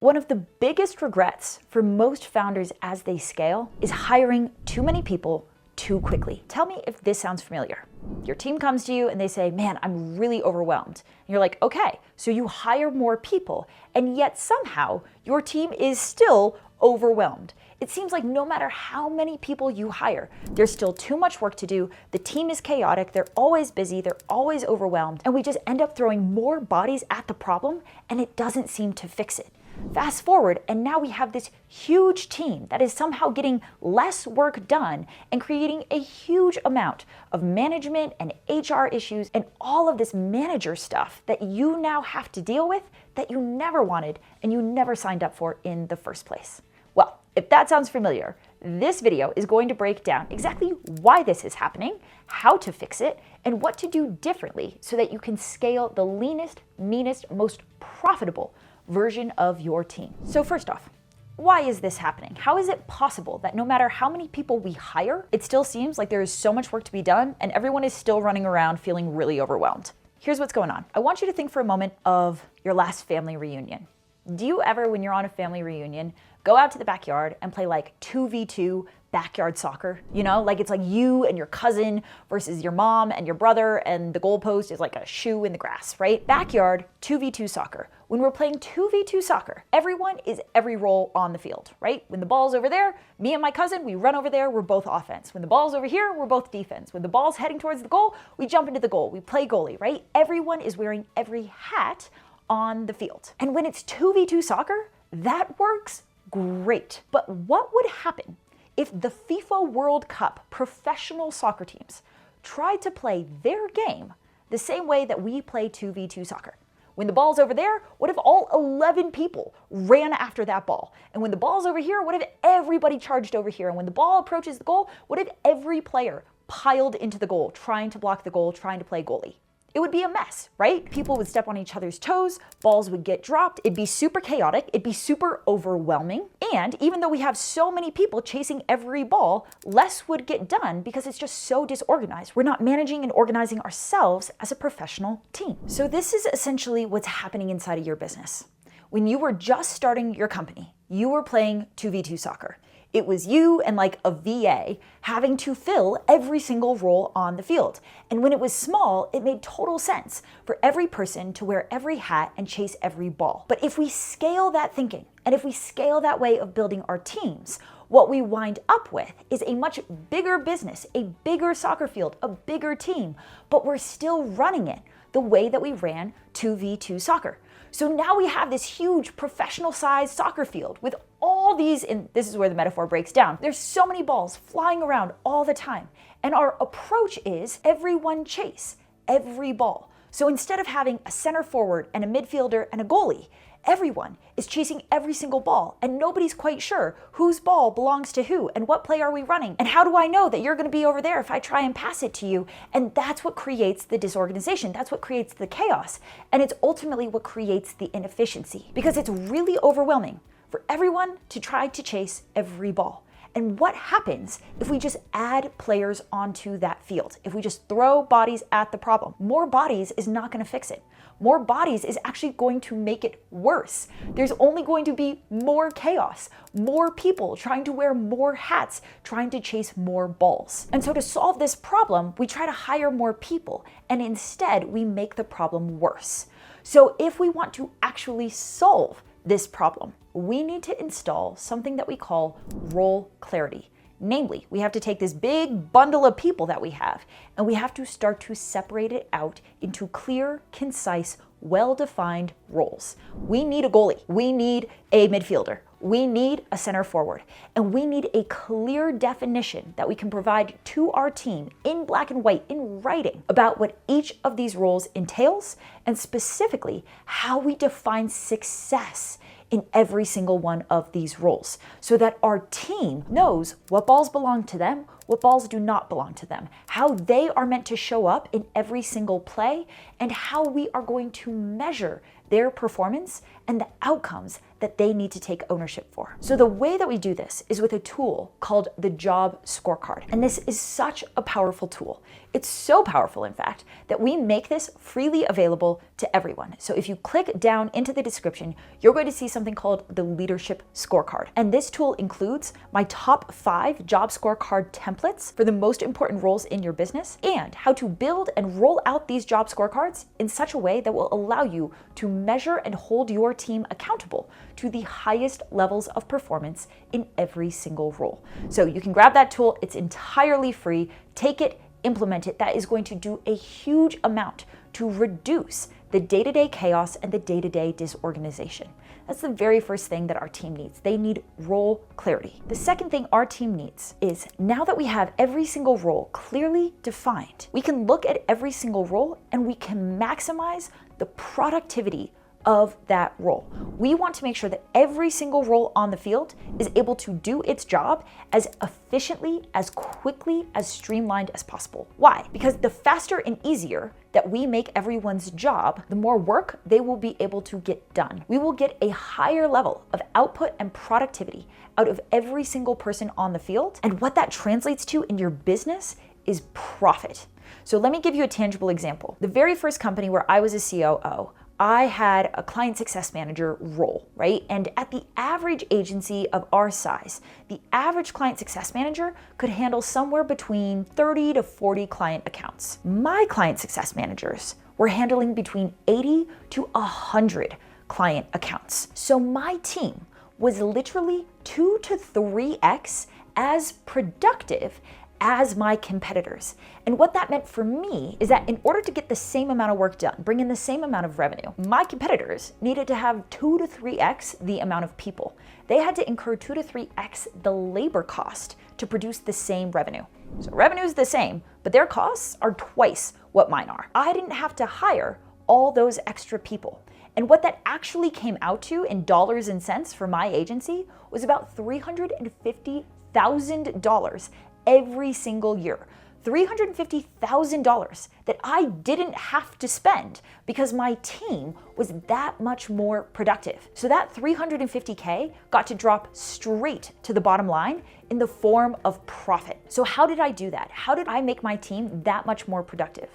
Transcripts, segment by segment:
One of the biggest regrets for most founders as they scale is hiring too many people too quickly. Tell me if this sounds familiar. Your team comes to you and they say, man, I'm really overwhelmed. And you're like, okay, so you hire more people, and yet somehow your team is still overwhelmed. It seems like no matter how many people you hire, there's still too much work to do. The team is chaotic, they're always busy, they're always overwhelmed, and we just end up throwing more bodies at the problem, and it doesn't seem to fix it. Fast forward, and now we have this huge team that is somehow getting less work done and creating a huge amount of management and HR issues and all of this manager stuff that you now have to deal with that you never wanted and you never signed up for in the first place. Well, if that sounds familiar, this video is going to break down exactly why this is happening, how to fix it, and what to do differently so that you can scale the leanest, meanest, most profitable version of your team. So first off, why is this happening? How is it possible that no matter how many people we hire, it still seems like there is so much work to be done and everyone is still running around feeling really overwhelmed? Here's what's going on. I want you to think for a moment of your last family reunion. Do you ever, when you're on a family reunion, go out to the backyard and play like 2v2 backyard soccer? You know, like it's like you and your cousin versus your mom and your brother, and the goalpost is like a shoe in the grass, right? Backyard 2v2 soccer. When we're playing 2v2 soccer, everyone is every role on the field, right? When the ball's over there, me and my cousin, we run over there, we're both offense. When the ball's over here, we're both defense. When the ball's heading towards the goal, we jump into the goal. We play goalie, right? Everyone is wearing every hat on the field. And when it's 2v2 soccer, that works great. But what would happen if the FIFA World Cup professional soccer teams tried to play their game the same way that we play 2v2 soccer? When the ball's over there, what if all 11 people ran after that ball? And when the ball's over here, what if everybody charged over here? And when the ball approaches the goal, what if every player piled into the goal, trying to block the goal, trying to play goalie? It would be a mess, right? People would step on each other's toes, balls would get dropped, it'd be super chaotic, it'd be super overwhelming, and even though we have so many people chasing every ball, less would get done because it's just so disorganized. We're not managing and organizing ourselves as a professional team. So this is essentially what's happening inside of your business. When you were just starting your company, you were playing 2v2 soccer. It was you and like a VA having to fill every single role on the field. And when it was small, it made total sense for every person to wear every hat and chase every ball. But if we scale that thinking, and if we scale that way of building our teams, what we wind up with is a much bigger business, a bigger soccer field, a bigger team, but we're still running it the way that we ran 2v2 soccer. So now we have this huge professional-sized soccer field with all these, and this is where the metaphor breaks down. There's so many balls flying around all the time. And our approach is everyone chase every ball. So instead of having a center forward and a midfielder and a goalie, everyone is chasing every single ball, and nobody's quite sure whose ball belongs to who and what play are we running. And how do I know that you're going to be over there if I try and pass it to you? And that's what creates the disorganization. That's what creates the chaos. And it's ultimately what creates the inefficiency, because it's really overwhelming for everyone to try to chase every ball. And what happens if we just add players onto that field? If we just throw bodies at the problem? More bodies is not going to fix it. More bodies is actually going to make it worse. There's only going to be more chaos, more people trying to wear more hats, trying to chase more balls. And so to solve this problem, we try to hire more people, and instead we make the problem worse. So if we want to actually solve this problem, we need to install something that we call role clarity. Namely, we have to take this big bundle of people that we have, and we have to start to separate it out into clear, concise, well-defined roles. We need a goalie. We need a midfielder. We need a center forward. And we need a clear definition that we can provide to our team in black and white, in writing, about what each of these roles entails, and specifically how we define success in every single one of these roles, so that our team knows what balls belong to them, what balls do not belong to them, how they are meant to show up in every single play, and how we are going to measure their performance and the outcomes that they need to take ownership for. So the way that we do this is with a tool called the Job Scorecard. And this is such a powerful tool. It's so powerful, in fact, that we make this freely available to everyone. So if you click down into the description, you're going to see something called the Leadership Scorecard. And this tool includes my top 5 job scorecard templates for the most important roles in your business, and how to build and roll out these job scorecards in such a way that will allow you to measure and hold your team accountable to the highest levels of performance in every single role. So you can grab that tool. It's entirely free. Take it, implement it. That is going to do a huge amount to reduce the day-to-day chaos and the day-to-day disorganization. That's the very first thing that our team needs. They need role clarity. The second thing our team needs is, now that we have every single role clearly defined, we can look at every single role and we can maximize the productivity of that role. We want to make sure that every single role on the field is able to do its job as efficiently, as quickly, as streamlined as possible. Why? Because the faster and easier that we make everyone's job, the more work they will be able to get done. We will get a higher level of output and productivity out of every single person on the field. And what that translates to in your business is profit. So let me give you a tangible example. The very first company where I was a COO, I had a client success manager role, right? And at the average agency of our size, the average client success manager could handle somewhere between 30 to 40 client accounts. My client success managers were handling between 80 to 100 client accounts. So my team was literally 2 to 3x as productive as my competitors. And what that meant for me is that in order to get the same amount of work done, bring in the same amount of revenue, my competitors needed to have 2 to 3x the amount of people. They had to incur 2 to 3x the labor cost to produce the same revenue. So revenue is the same, but their costs are twice what mine are. I didn't have to hire all those extra people. And what that actually came out to in dollars and cents for my agency was about $350,000 every single year. $350,000 that I didn't have to spend because my team was that much more productive. So that $350K got to drop straight to the bottom line in the form of profit. So how did I do that? How did I make my team that much more productive?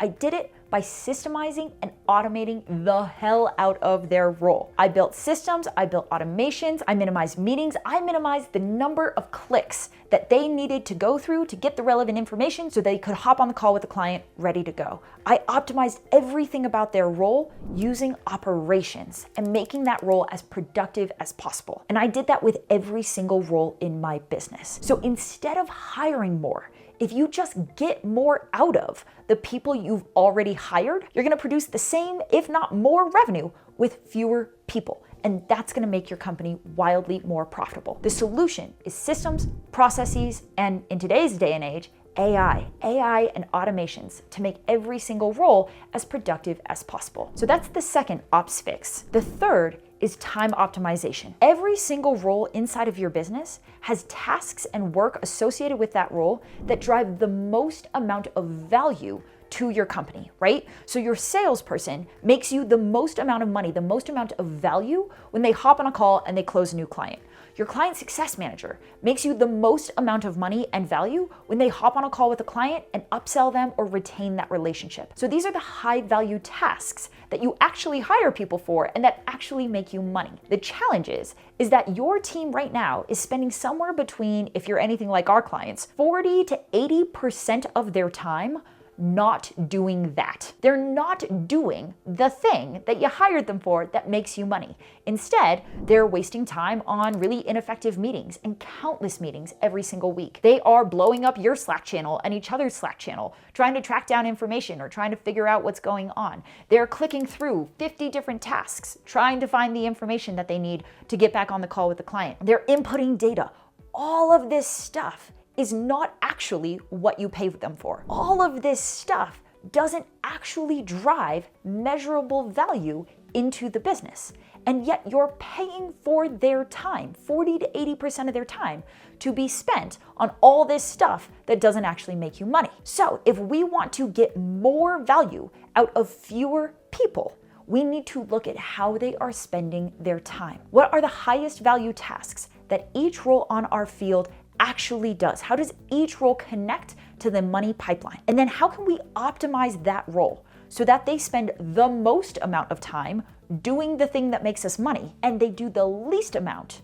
I did it by systemizing and automating the hell out of their role. I built systems, I built automations, I minimized meetings, I minimized the number of clicks that they needed to go through to get the relevant information so they could hop on the call with the client ready to go. I optimized everything about their role using operations and making that role as productive as possible. And I did that with every single role in my business. So instead of hiring more, if you just get more out of the people you've already hired, you're gonna produce the same, if not more revenue with fewer people. And that's gonna make your company wildly more profitable. The solution is systems, processes, and in today's day and age, AI and automations to make every single role as productive as possible. So that's the second ops fix. The third is time optimization. Every single role inside of your business has tasks and work associated with that role that drive the most amount of value to your company, right? So your salesperson makes you the most amount of money, the most amount of value when they hop on a call and they close a new client. Your client success manager makes you the most amount of money and value when they hop on a call with a client and upsell them or retain that relationship. So these are the high value tasks that you actually hire people for and that actually make you money. The challenge is that your team right now is spending somewhere between, if you're anything like our clients, 40 to 80% of their time not doing that. They're not doing the thing that you hired them for that makes you money. Instead, they're wasting time on really ineffective meetings and countless meetings every single week. They are blowing up your Slack channel and each other's Slack channel, trying to track down information or trying to figure out what's going on. They're clicking through 50 different tasks, trying to find the information that they need to get back on the call with the client. They're inputting data. All of this stuff is not actually what you pay them for. All of this stuff doesn't actually drive measurable value into the business. And yet you're paying for their time, 40 to 80% of their time, to be spent on all this stuff that doesn't actually make you money. So if we want to get more value out of fewer people, we need to look at how they are spending their time. What are the highest value tasks that each role on our field actually does? How does each role connect to the money pipeline? And then how can we optimize that role so that they spend the most amount of time doing the thing that makes us money and they do the least amount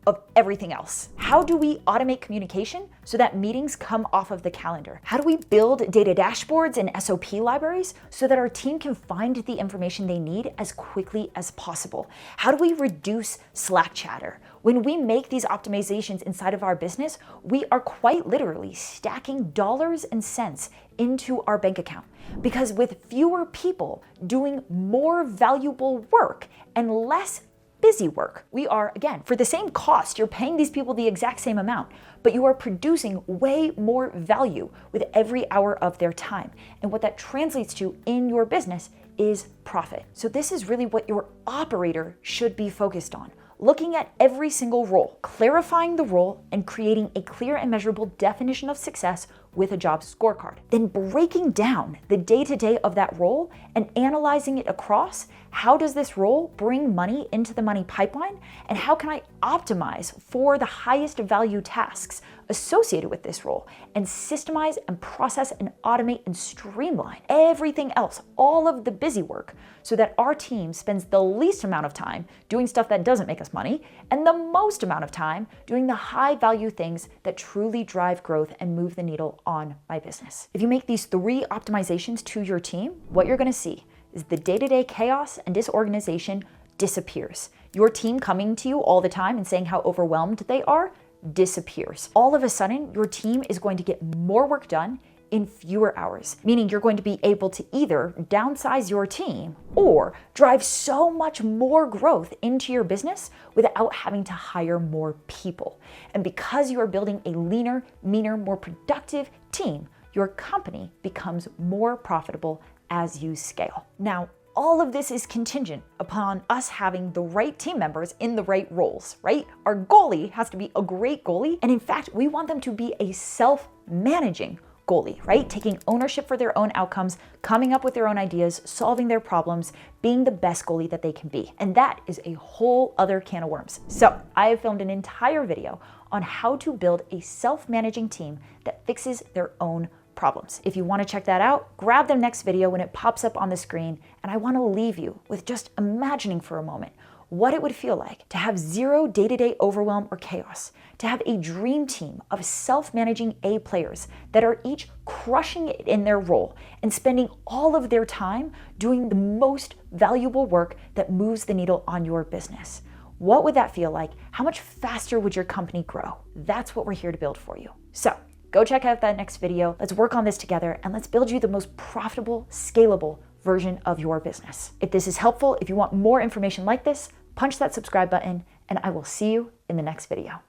of everything else? How do we automate communication so that meetings come off of the calendar? How do we build data dashboards and SOP libraries so that our team can find the information they need as quickly as possible? How do we reduce Slack chatter? When we make these optimizations inside of our business, we are quite literally stacking dollars and cents into our bank account. Because with fewer people doing more valuable work and less busy work, we are, again, for the same cost, you're paying these people the exact same amount, but you are producing way more value with every hour of their time. And what that translates to in your business is profit. So this is really what your operator should be focused on. Looking at every single role, clarifying the role, and creating a clear and measurable definition of success with a job scorecard. Then breaking down the day-to-day of that role and analyzing it across, how does this role bring money into the money pipeline, and how can I optimize for the highest value tasks associated with this role, and systemize and process and automate and streamline everything else, all of the busy work, so that our team spends the least amount of time doing stuff that doesn't make us money and the most amount of time doing the high value things that truly drive growth and move the needle on my business. If you make these 3 optimizations to your team, what you're gonna see is the day-to-day chaos and disorganization disappears. Your team coming to you all the time and saying how overwhelmed they are disappears. All of a sudden, your team is going to get more work done in fewer hours, meaning you're going to be able to either downsize your team or drive so much more growth into your business without having to hire more people. And because you are building a leaner, meaner, more productive team, your company becomes more profitable as you scale. Now, all of this is contingent upon us having the right team members in the right roles, right? Our goalie has to be a great goalie. And in fact, we want them to be a self-managing goalie, right? Taking ownership for their own outcomes, coming up with their own ideas, solving their problems, being the best goalie that they can be. And that is a whole other can of worms. So I have filmed an entire video on how to build a self-managing team that fixes their own problems. If you want to check that out, grab the next video when it pops up on the screen. And I want to leave you with just imagining for a moment what it would feel like to have zero day-to-day overwhelm or chaos, to have a dream team of self-managing A players that are each crushing it in their role and spending all of their time doing the most valuable work that moves the needle on your business. What would that feel like? How much faster would your company grow? That's what we're here to build for you. So go check out that next video. Let's work on this together and let's build you the most profitable, scalable version of your business. If this is helpful, if you want more information like this, punch that subscribe button and I will see you in the next video.